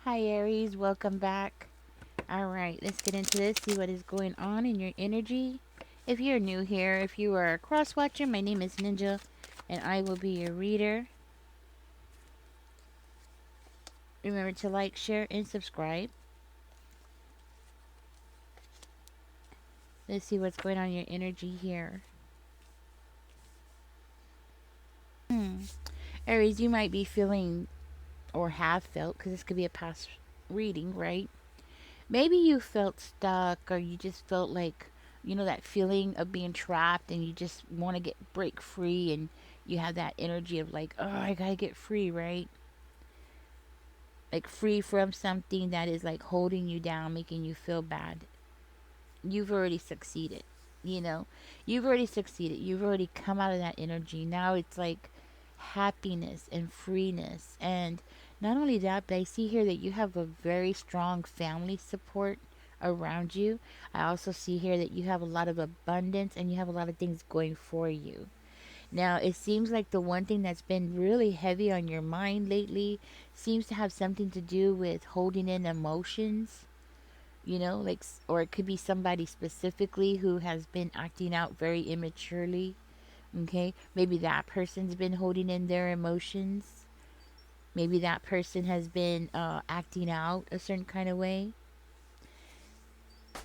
Hi, Aries. Welcome back. All right, let's get into this, see what is going on in your energy. If you're new here, if you are a cross watcher, my name is Ninja, and I will be your reader. Remember to like, share, and subscribe. Let's see what's going on in your energy here. Aries, you might be feeling or have felt, because this could be a past reading, right? Maybe you felt stuck, or you just felt like, that feeling of being trapped, and you just want to break free, and you have that energy of like, oh, I gotta get free, right? Like free from something that is like holding you down, making you feel bad. You've already succeeded. You know, you've already succeeded. You've already come out of that energy. Now it's like happiness and freeness. And not only that, but I see here that you have a very strong family support around you. I also see here that you have a lot of abundance and you have a lot of things going for you. Now, it seems like the one thing that's been really heavy on your mind lately seems to have something to do with holding in emotions, like, or it could be somebody specifically who has been acting out very immaturely. Okay, maybe that person's been holding in their emotions. Maybe that person has been acting out a certain kind of way.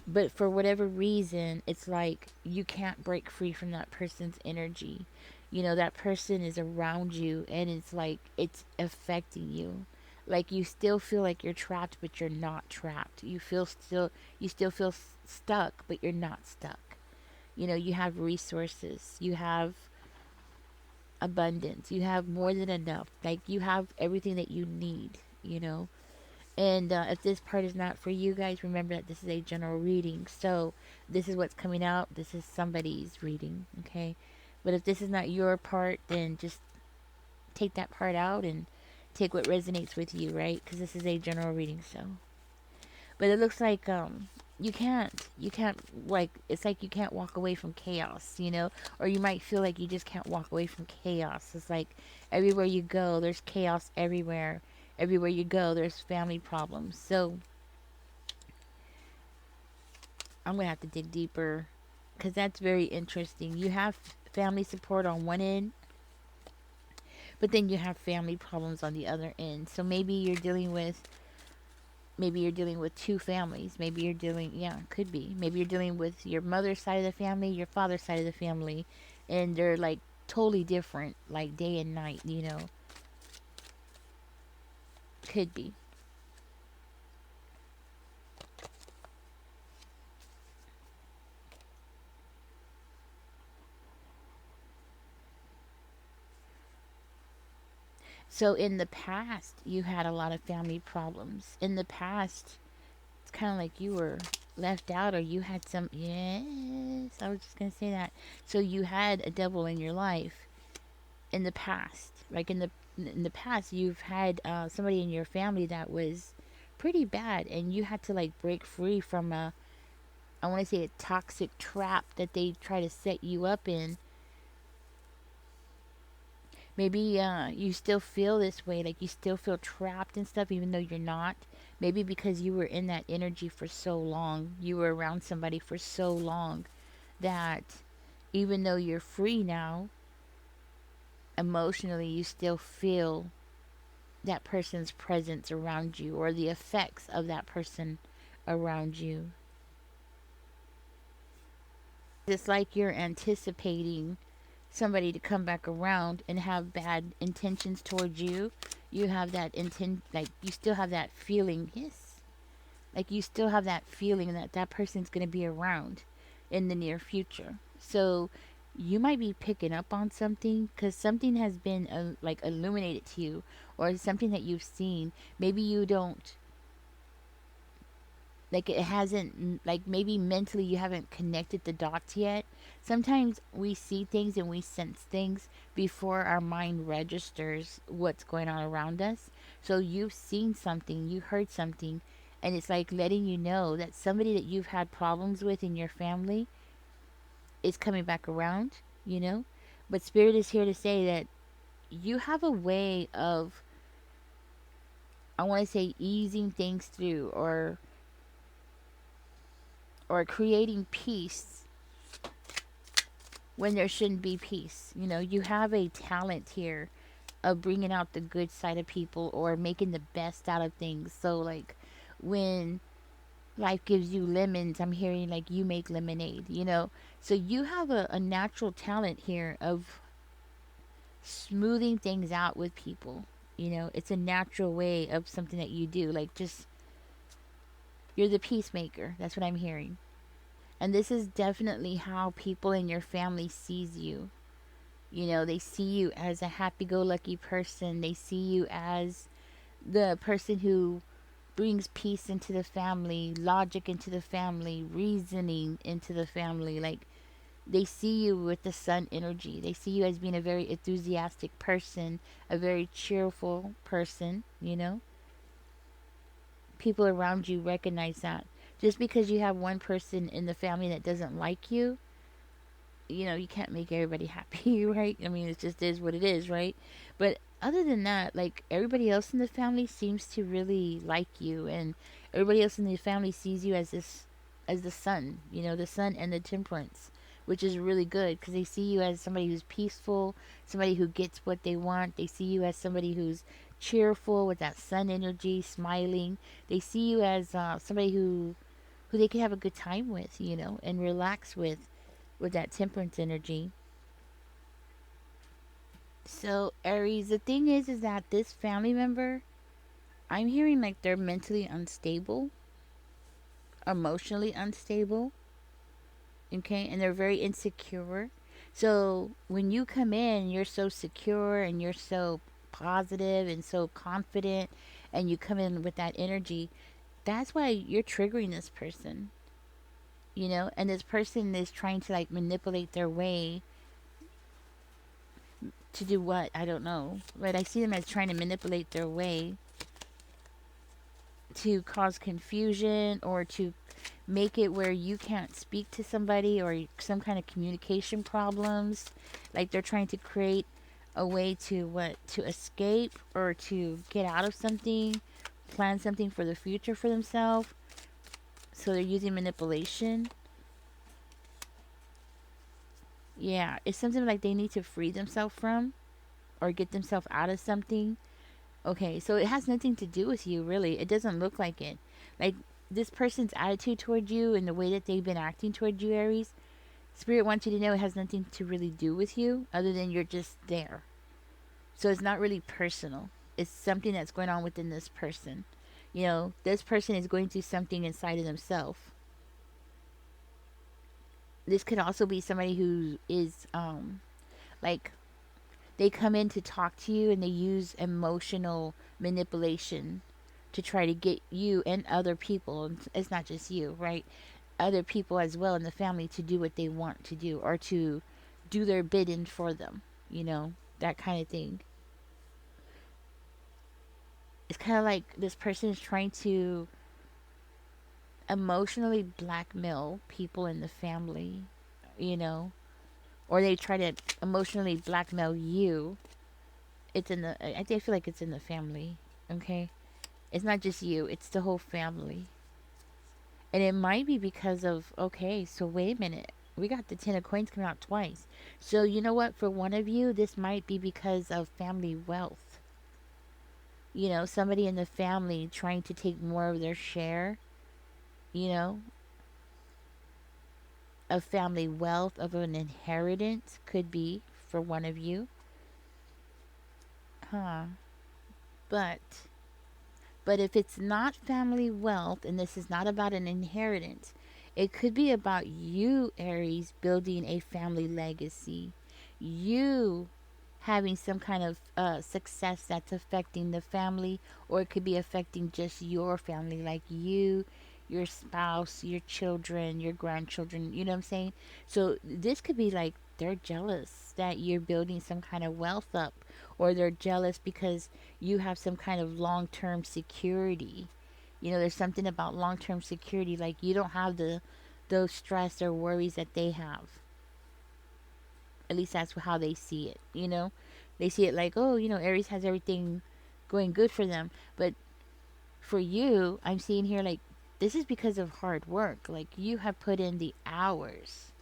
But for whatever reason, it's like you can't break free from that person's energy. That person is around you and it's like it's affecting you. Like you still feel like you're trapped, but you're not trapped. You still feel stuck, but you're not stuck. You have resources. You have abundance. You have more than enough. Like you have everything that you need, you know. And if this part is not for you guys, remember that this is a general reading. So this is what's coming out. This is somebody's reading, okay? But if this is not your part, then just take that part out and take what resonates with you, right? Because this is a general reading. So, but it looks like you can't like it's like you can't walk away from chaos, or you might feel like you just can't walk away from chaos. It's like everywhere you go, there's chaos everywhere. Everywhere you go, there's family problems. So I'm gonna have to dig deeper because that's very interesting. You have family support on one end, but then you have family problems on the other end. So maybe you're dealing with two families. Maybe you're dealing, yeah, could be. Maybe you're dealing with your mother's side of the family, your father's side of the family, and they're like totally different, like day and night. Could be. So in the past, you had a lot of family problems. In the past, it's kind of like you were left out or you had some, yes, I was just going to say that. So you had a devil in your life in the past. Like in the past, you've had somebody in your family that was pretty bad, and you had to like break free from I want to say a toxic trap that they try to set you up in. Maybe you still feel this way, like you still feel trapped and stuff, even though you're not. Maybe because you were in that energy for so long, you were around somebody for so long that even though you're free now, emotionally, you still feel that person's presence around you or the effects of that person around you. It's like you're anticipating somebody to come back around and have bad intentions towards you. You have that intent, like you still have that feeling, yes, like you still have that feeling that that person's going to be around in the near future. So you might be picking up on something because something has been like illuminated to you, or something that you've seen. Maybe you don't, like it hasn't, like maybe mentally you haven't connected the dots yet. Sometimes we see things and we sense things before our mind registers what's going on around us. So you've seen something, you heard something, and it's like letting you know that somebody that you've had problems with in your family is coming back around. But spirit is here to say that you have a way of I want to say easing things through, or creating peace when there shouldn't be peace. You know, you have a talent here of bringing out the good side of people or making the best out of things. So like when life gives you lemons, I'm hearing like you make lemonade, you know. So you have a natural talent here of smoothing things out with people. You know, it's a natural way of something that you do. Like just you're the peacemaker. That's what I'm hearing. And this is definitely how people in your family sees you. You know, they see you as a happy-go-lucky person. They see you as the person who brings peace into the family, logic into the family, reasoning into the family. Like they see you with the sun energy. They see you as being a very enthusiastic person, a very cheerful person, you know? People around you recognize that. Just because you have one person in the family that doesn't like you know, you can't make everybody happy, right? I mean, it just is what it is, right? But other than that, like everybody else in the family seems to really like you, and everybody else in the family sees you as this, as the sun, you know, the sun and the temperance, which is really good because they see you as somebody who's peaceful, somebody who gets what they want. They see you as somebody who's cheerful with that sun energy, smiling. They see you as somebody who they can have a good time with, you know, and relax with that temperance energy. So Aries, the thing is that this family member, I'm hearing like they're mentally unstable, emotionally unstable, okay, and they're very insecure. So when you come in, you're so secure and you're so positive and so confident, and you come in with that energy. That's why you're triggering this person, you know, and this person is trying to like manipulate their way to do what? I don't know. But I see them as trying to manipulate their way to cause confusion or to make it where you can't speak to somebody or some kind of communication problems. Like they're trying to create a way to what? To escape or to get out of something, plan something for the future for themselves. So they're using manipulation. Yeah, it's something like they need to free themselves from or get themselves out of something. Okay, so it has nothing to do with you, really. It doesn't look like it. Like this person's attitude toward you and the way that they've been acting toward you, Aries, Spirit wants you to know it has nothing to really do with you other than you're just there. So it's not really personal. It's something that's going on within this person. You know, this person is going through something inside of themselves. This could also be somebody who is like they come in to talk to you and they use emotional manipulation to try to get you and other people, it's not just you, right? Other people as well in the family to do what they want to do or to do their bidding for them, you know, that kind of thing. It's kind of like this person is trying to emotionally blackmail people in the family, you know, or they try to emotionally blackmail you. It's in the, I feel like it's in the family, okay? It's not just you, it's the whole family. And it might be because of, okay, so wait a minute. We got the Ten of Coins coming out twice. So, you know what? For one of you, this might be because of family wealth. You know, somebody in the family trying to take more of their share, you know, of family wealth, of an inheritance, could be for one of you. Huh. But if it's not family wealth, and this is not about an inheritance, it could be about you, Aries, building a family legacy. You having some kind of success that's affecting the family, or it could be affecting just your family, like you, your spouse, your children, your grandchildren. You know what I'm saying? So this could be like they're jealous that you're building some kind of wealth up, or they're jealous because you have some kind of long term security. You know, there's something about long term security, like you don't have those stress or worries that they have. At least that's how they see it, you know? They see it like, oh, you know, Aries has everything going good for them. But for you, I'm seeing here like this is because of hard work. Like you have put in the hours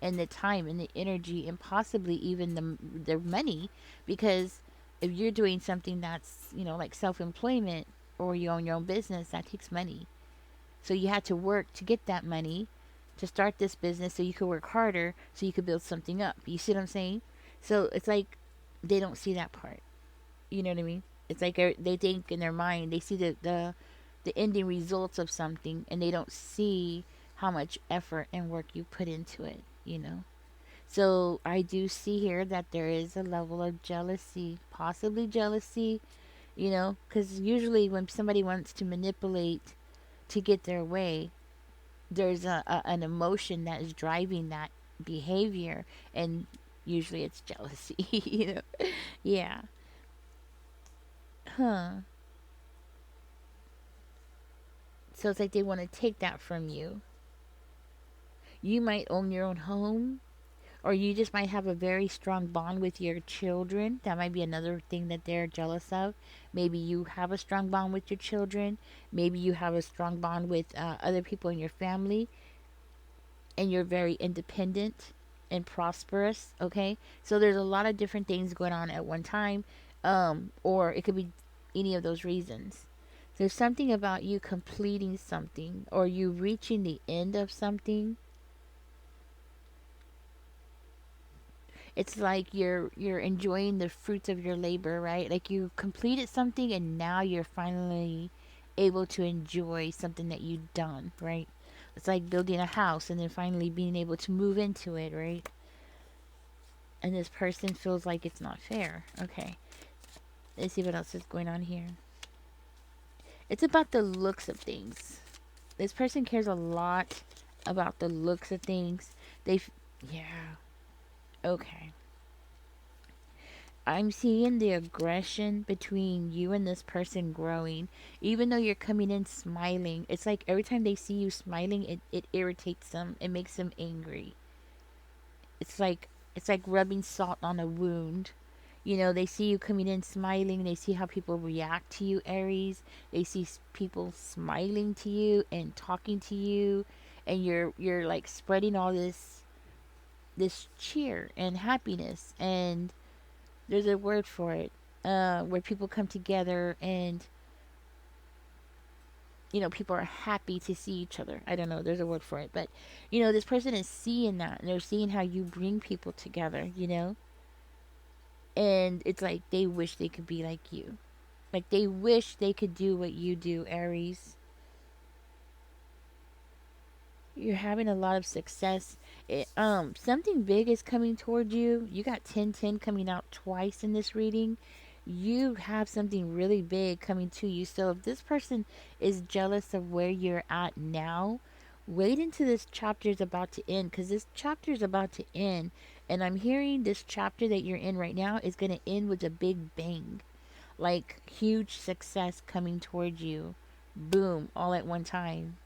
and the time and the energy and possibly even the money, because if you're doing something that's, like self-employment or you own your own business, that takes money. So you had to work to get that money to start this business so you could work harder so you could build something up. You see what I'm saying? So it's like they don't see that part. You know what I mean? It's like they think in their mind, they see the ending results of something and they don't see how much effort and work you put into it. So I do see here that there is a level of jealousy, possibly jealousy, because usually when somebody wants to manipulate to get their way, there's an emotion that is driving that behavior, and usually it's jealousy. Yeah. Huh. So it's like they want to take that from you. You might own your own home, or you just might have a very strong bond with your children. That might be another thing that they're jealous of. Maybe you have a strong bond with your children. Maybe you have a strong bond with other people in your family, and you're very independent and prosperous. Okay, so there's a lot of different things going on at one time, or it could be any of those reasons. There's something about you completing something or you reaching the end of something. It's like you're enjoying the fruits of your labor, right? Like you completed something and now you're finally able to enjoy something that you've done, right? It's like building a house and then finally being able to move into it, right? And this person feels like it's not fair. Okay, let's see what else is going on here. It's about the looks of things. This person cares a lot about the looks of things. Yeah, okay. I'm seeing the aggression between you and this person growing. Even though you're coming in smiling, it's like every time they see you smiling, it irritates them. It makes them angry. It's like rubbing salt on a wound. They see you coming in smiling. They see how people react to you, Aries. They see people smiling to you and talking to you, and you're like spreading all this cheer and happiness, and there's a word for it, where people come together and people are happy to see each other. I don't know, there's a word for it, but this person is seeing that, and they're seeing how you bring people together. And it's like they wish they could be like you. Like they wish they could do what you do, Aries. You're having a lot of success. Something big is coming toward you. You got 1010 coming out twice in this reading. You have something really big coming to you. So if this person is jealous of where you're at now, wait until this chapter is about to end, because this chapter is about to end, and I'm hearing this chapter that you're in right now is going to end with a big bang, like huge success coming toward you. Boom, all at one time.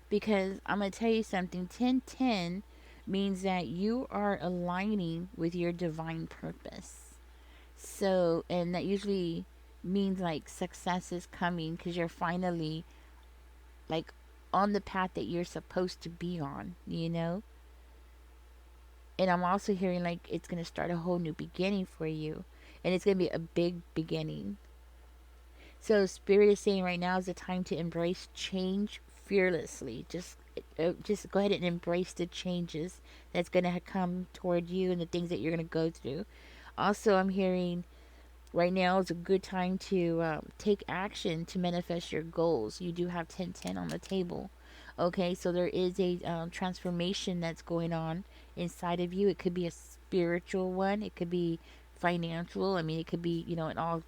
Because I'm going to tell you something, 1010 means that you are aligning with your divine purpose. So, and that usually means like success is coming because you're finally like on the path that you're supposed to be on. And I'm also hearing like it's going to start a whole new beginning for you, and it's going to be a big beginning. So Spirit is saying right now is the time to embrace change fearlessly. Just go ahead and embrace the changes that's going to come toward you and the things that you're going to go through. Also, I'm hearing right now is a good time to take action to manifest your goals. You do have 1010 on the table. Okay, so there is a transformation that's going on inside of you. It could be a spiritual one. It could be financial. I mean, it could be, in all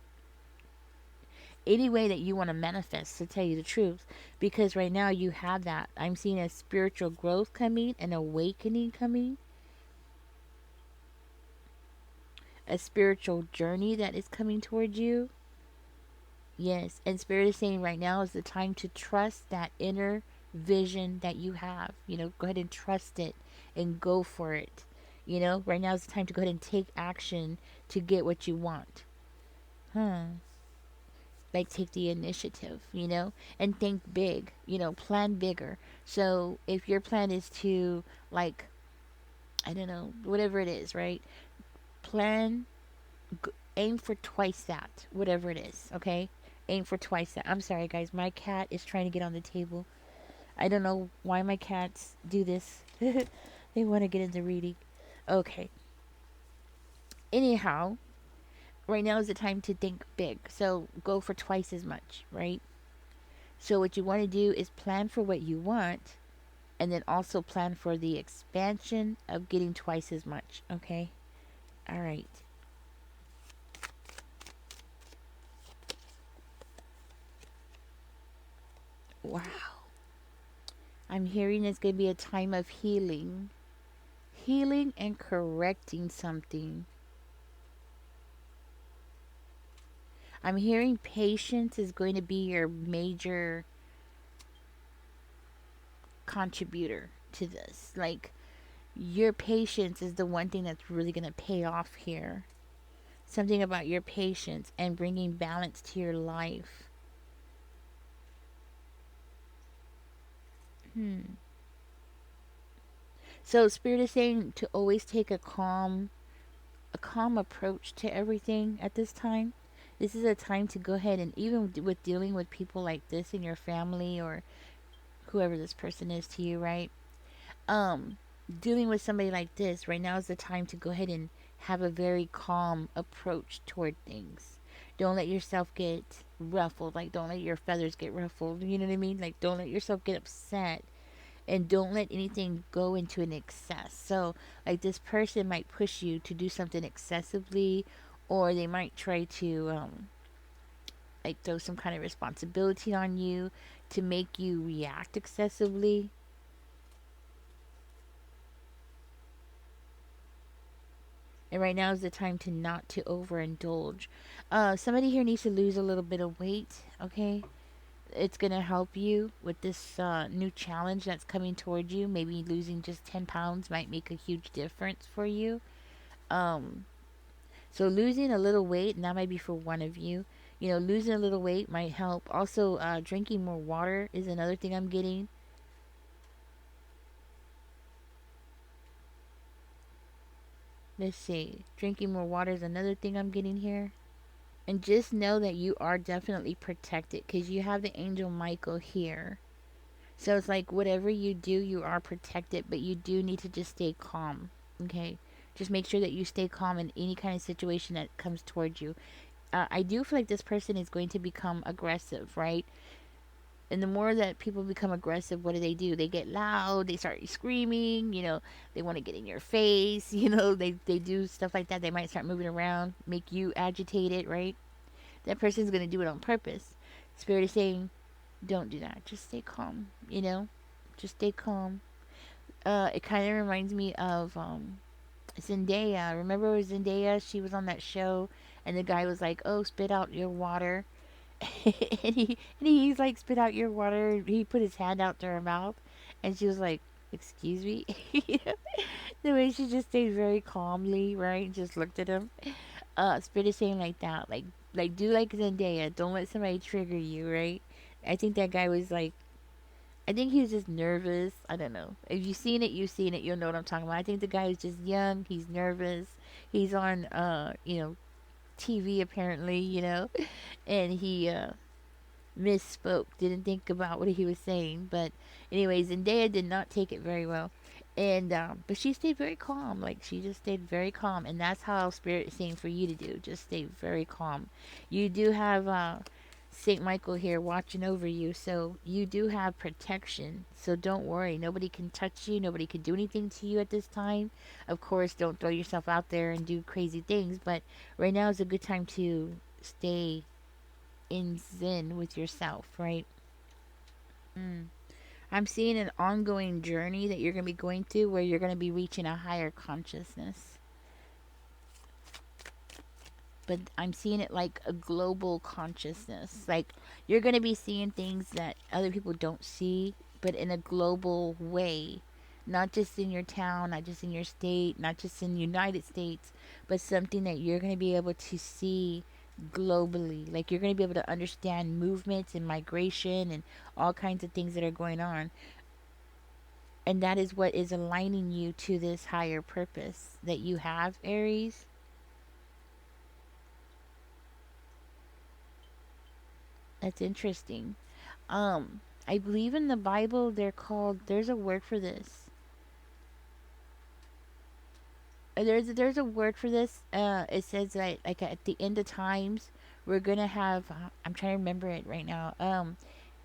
any way that you want to manifest, to tell you the truth, because right now you have that. I'm seeing a spiritual growth coming, an awakening coming, a spiritual journey that is coming towards you. Yes, and Spirit is saying right now is the time to trust that inner vision that you have. Go ahead and trust it and go for it. Right now is the time to go ahead and take action to get what you want. Huh. like take the initiative, and think big, plan bigger. So if your plan is to, like, I don't know, whatever it is, right? Plan, aim for twice that, whatever it is, okay? Aim for twice that. I'm sorry, guys. My cat is trying to get on the table. I don't know why my cats do this. They want to get into reading. Okay. Anyhow, right now is the time to think big. So go for twice as much, right? So what you want to do is plan for what you want, and then also plan for the expansion of getting twice as much, okay? All right. Wow. I'm hearing it's going to be a time of healing. Healing and correcting something. I'm hearing patience is going to be your major contributor to this. Like, your patience is the one thing that's really going to pay off here. Something about your patience and bringing balance to your life. So Spirit is saying to always take a calm approach to everything at this time. This is a time to go ahead and, even with dealing with people like this in your family, or whoever this person is to you, right? Um Dealing with somebody like this right now is the time to go ahead and have a very calm approach toward things. Don't let yourself get ruffled. Like, don't let your feathers get ruffled. You know what I mean? Like, don't let yourself get upset, and don't let anything go into an excess. So, like, this person might push you to do something excessively, or they might try to, like, throw some kind of responsibility on you to make you react excessively. And right now is the time to not to overindulge. Somebody here needs to lose a little bit of weight, okay? It's going to help you with this new challenge that's coming towards you. Maybe losing just 10 pounds might make a huge difference for you. Um, so losing a little weight, and that might be for one of you. Losing a little weight might help. Also, drinking more water is another thing I'm getting. Let's see. Drinking more water is another thing I'm getting here. And just know that you are definitely protected, because you have the angel Michael here. So it's like, whatever you do, you are protected, but you do need to just stay calm. Okay? Just make sure that you stay calm in any kind of situation that comes towards you. I do feel like this person is going to become aggressive, right? And the more that people become aggressive, what do? They get loud, they start screaming, they want to get in your face, they do stuff like that. They might start moving around, make you agitated, right? That person's going to do it on purpose. Spirit is saying, don't do that. Just stay calm, Just stay calm. It kind of reminds me of Zendaya. Remember Zendaya? She was on that show, and the guy was like, "Oh, spit out your water." He's like, "Spit out your water." He put his hand out to her mouth, and she was like, "Excuse me." The way she just stayed very calmly, right? And just looked at him. Spirit is saying like that, like do like Zendaya. Don't let somebody trigger you, right? I think that guy was like, I think he was just nervous. I don't know. If you've seen it, you've seen it. You'll know what I'm talking about. I think the guy is just young. He's nervous. He's on, TV apparently, and he misspoke, didn't think about what he was saying. But anyways, Zendaya did not take it very well, and but she stayed very calm. Like, she just stayed very calm, and that's how Spirit is saying for you to do. Just stay very calm. You do have Saint Michael here watching over you, so you do have protection. So don't worry. Nobody can touch you. Nobody can do anything to you at this time. Of course, don't throw yourself out there and do crazy things. But right now is a good time to stay in zen with yourself, right? Mm. I'm seeing an ongoing journey that you're going to be going through, where you're going to be reaching a higher consciousness. But I'm seeing it like a global consciousness. Like, you're going to be seeing things that other people don't see, but in a global way. Not just in your town, not just in your state, not just in the United States, but something that you're going to be able to see globally. Like you're going to be able to understand movements and migration and all kinds of things that are going on. And that is what is aligning you to this higher purpose that you have, Aries. That's interesting. I believe in the Bible they're called, there's a word for this. There's a word for this. It says that like at the end of times we're gonna have. I'm trying to remember it right now.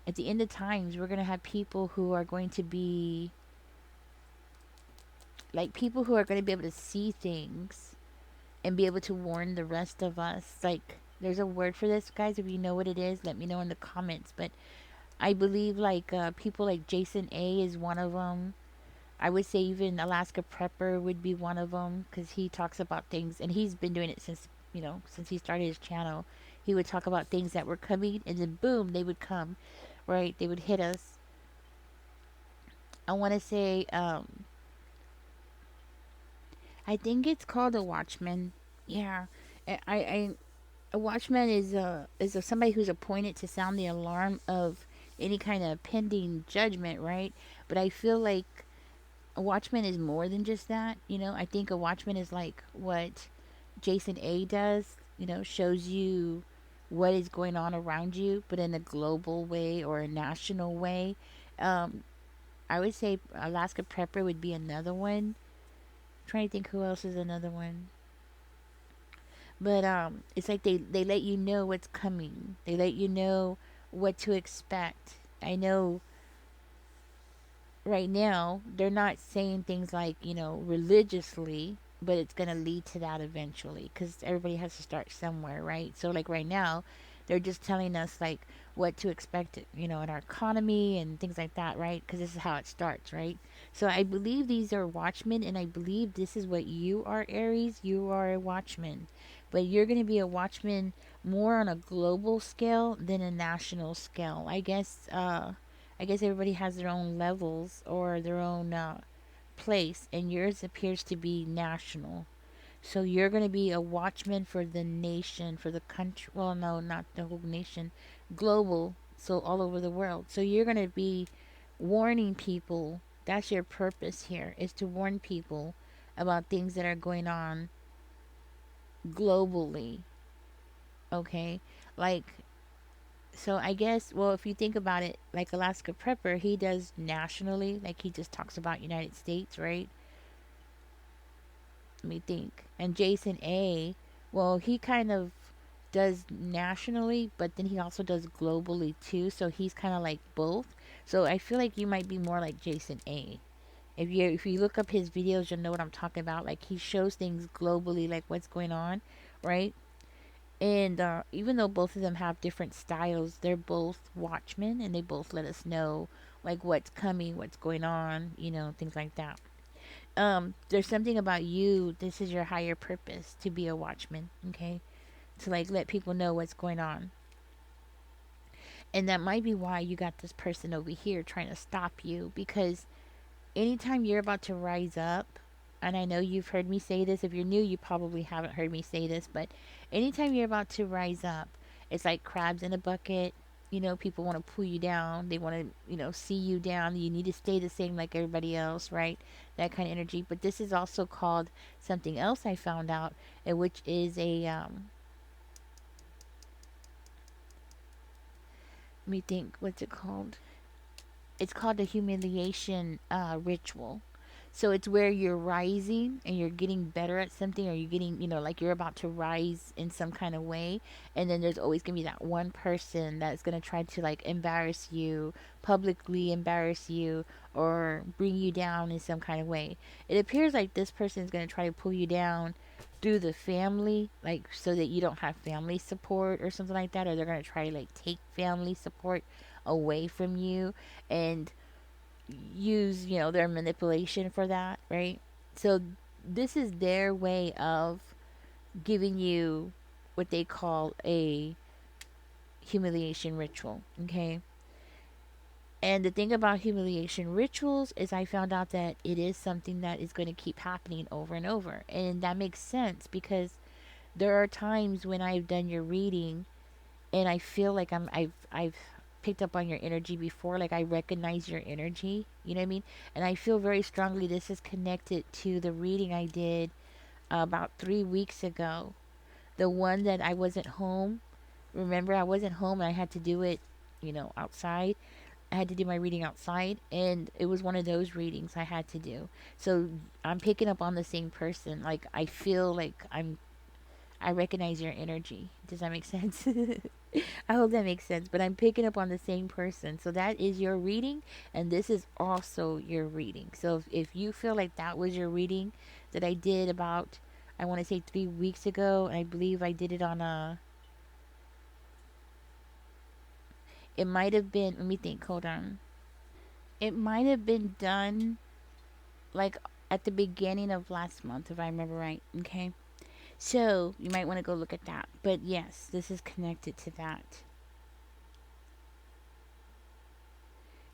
At the end of times we're gonna have people who are going to be like people who are going to be able to see things and be able to warn the rest of us. Like there's a word for this, guys. If you know what it is, let me know in the comments. But I believe like people like Jason A is one of them. I would say even Alaska Prepper would be one of them because he talks about things and he's been doing it since since he started his channel. He would talk about things that were coming and then boom they would come, right? They would hit us. I want to say I think it's called a watchman. Yeah, I a watchman is somebody who's appointed to sound the alarm of any kind of pending judgment, right? But I feel like a watchman is more than just that. I think a watchman is like what Jason A does. Shows you what is going on around you, but in a global way or a national way. Um, I would say Alaska Prepper would be another one. I'm trying to think who else is another one. But it's like they let you know what's coming. They let you know what to expect. I know right now they're not saying things like religiously, but it's going to lead to that eventually because everybody has to start somewhere, right? So like right now they're just telling us like what to expect, in our economy and things like that, right? Because this is how it starts, right? So I believe these are watchmen, and I believe this is what you are, Aries. You are a watchman, but you're going to be a watchman more on a global scale than a national scale, I guess everybody has their own levels or their own place, and yours appears to be national. So you're going to be a watchman for the nation, for the country. Well, no, not the whole nation, global. So all over the world. So you're going to be warning people. That's your purpose here, is to warn people about things that are going on globally. Okay, like so I guess, well, if you think about it, like Alaska Prepper, he does nationally, like he just talks about United States, right? Let me think. And Jason A, well, he kind of does nationally, but then he also does globally too. So he's kind of like both. So I feel like you might be more like Jason A. If you look up his videos, you'll know what I'm talking about. Like he shows things globally, like what's going on, right? And even though both of them have different styles, they're both watchmen and they both let us know like what's coming, what's going on, things like that. There's something about you, this is your higher purpose to be a watchman, okay? To like let people know what's going on. And that might be why you got this person over here trying to stop you, because anytime you're about to rise up, and I know you've heard me say this, if you're new, you probably haven't heard me say this, but anytime you're about to rise up, it's like crabs in a bucket. People want to pull you down. They want to, see you down. You need to stay the same like everybody else, right? That kind of energy. But this is also called something else I found out, which is let me think, what's it called? It's called a humiliation ritual. So it's where you're rising and you're getting better at something, or you're getting, like you're about to rise in some kind of way. And then there's always going to be that one person that's going to try to like embarrass you, publicly embarrass you, or bring you down in some kind of way. It appears like this person is going to try to pull you down through the family, like so that you don't have family support or something like that, or they're going to try to like take family support away from you and use, their manipulation for that, right? So this is their way of giving you what they call a humiliation ritual, okay? And the thing about humiliation rituals is I found out that it is something that is going to keep happening over and over. And that makes sense because there are times when I've done your reading and I feel like I've picked up on your energy before, like I recognize your energy, you know what I mean? And I feel very strongly this is connected to the reading I did about 3 weeks ago. The one that I wasn't home. Remember, I wasn't home and I had to do it, outside. I had to do my reading outside, and it was one of those readings I had to do. So I'm picking up on the same person. Like I feel like I recognize your energy. Does that make sense? I hope that makes sense. But I'm picking up on the same person. So that is your reading, and this is also your reading. So if you feel like that was your reading that I did about, I want to say 3 weeks ago, and I believe I did it on a, it might have been, let me think, hold on. It might have been done like at the beginning of last month, if I remember right. Okay. So you might want to go look at that. But yes, this is connected to that.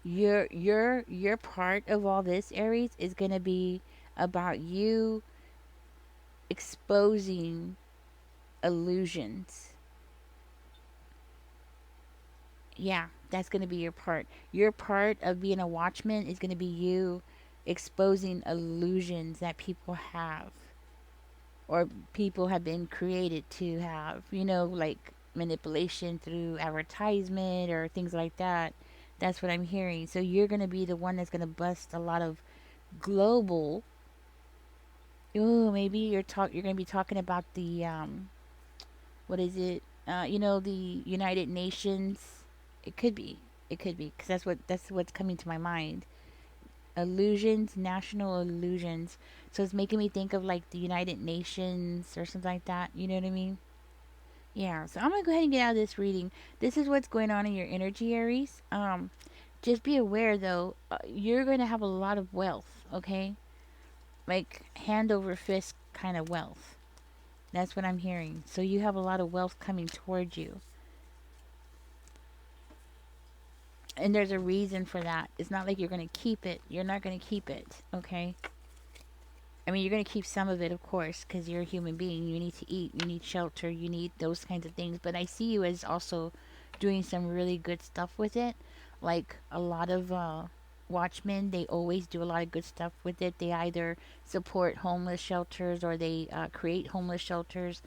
Your part of all this, Aries, is gonna be about you exposing illusions. Yeah, that's gonna be your part. Your part of being a watchman is gonna be you exposing illusions that people have, or people have been created to have, like manipulation through advertisement or things like that. That's what I'm hearing. So you're going to be the one that's going to bust a lot of global. Oh, maybe you're going to be talking about the what is it? The United Nations. It could be. It could be because that's what's coming to my mind. Illusions, national illusions. So it's making me think of like the United Nations or something like that. You know what I mean? Yeah. So I'm gonna go ahead and get out of this reading. This is what's going on in your energy, Aries. Just be aware though, you're going to have a lot of wealth. Okay, like hand over fist kind of wealth. That's what I'm hearing. So you have a lot of wealth coming towards you, and there's a reason for that. It's not like you're going to keep it. You're not going to keep it. Okay. I mean, you're going to keep some of it, of course, because you're a human being. You need to eat, you need shelter, you need those kinds of things. But I see you as also doing some really good stuff with it. Like a lot of watchmen, they always do a lot of good stuff with it. They either support homeless shelters or they create homeless shelters.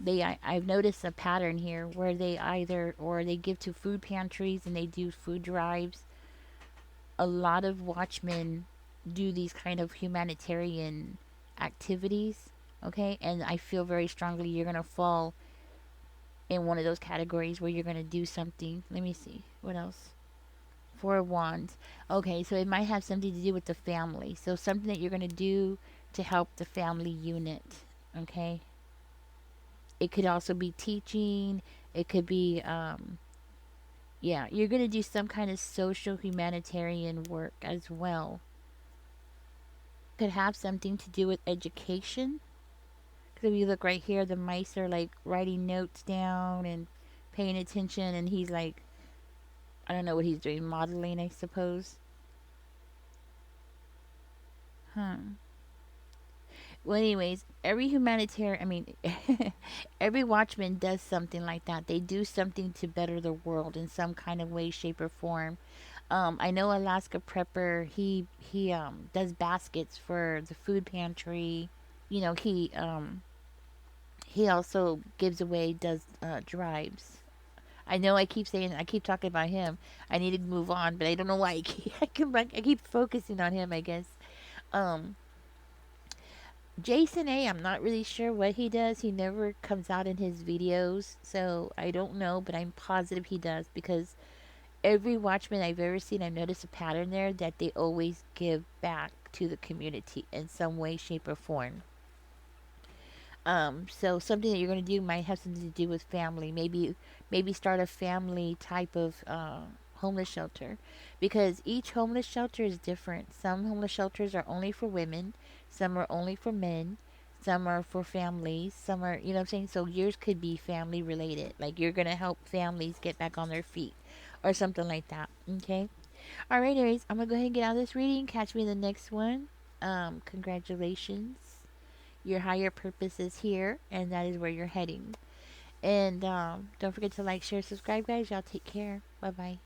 I've noticed a pattern here where they either, or they give to food pantries and they do food drives. A lot of watchmen do these kind of humanitarian activities, okay? And I feel very strongly you're going to fall in one of those categories where you're going to do something. Let me see. What else? Four of Wands. Okay, so it might have something to do with the family. So something that you're going to do to help the family unit, okay? It could also be teaching. It could be, yeah, you're going to do some kind of social humanitarian work as well. Could have something to do with education. Because if you look right here, the mice are like writing notes down and paying attention, and he's like, I don't know what he's doing, modeling, I suppose. Huh. Well, anyways, every humanitarian, I mean, every watchman does something like that. They do something to better the world in some kind of way, shape, or form. I know Alaska Prepper. He does baskets for the food pantry. He also gives away, does drives. I know I keep talking about him. I need to move on, but I don't know why I keep focusing on him. I guess. Um, Jason A. I'm not really sure what he does. He never comes out in his videos, so I don't know. But I'm positive he does because every Watchman I've ever seen, I've noticed a pattern there that they always give back to the community in some way, shape, or form. So something that you're going to do might have something to do with family. Maybe start a family type of homeless shelter, because each homeless shelter is different. Some homeless shelters are only for women, some are only for men, some are for families, some are, what I'm saying. So yours could be family related. Like you're going to help families get back on their feet, or something like that. Okay. All right, Aries. I'm gonna go ahead and get out of this reading. Catch me in the next one. Congratulations. Your higher purpose is here, and that is where you're heading. And don't forget to like, share, subscribe, guys. Y'all take care. Bye bye.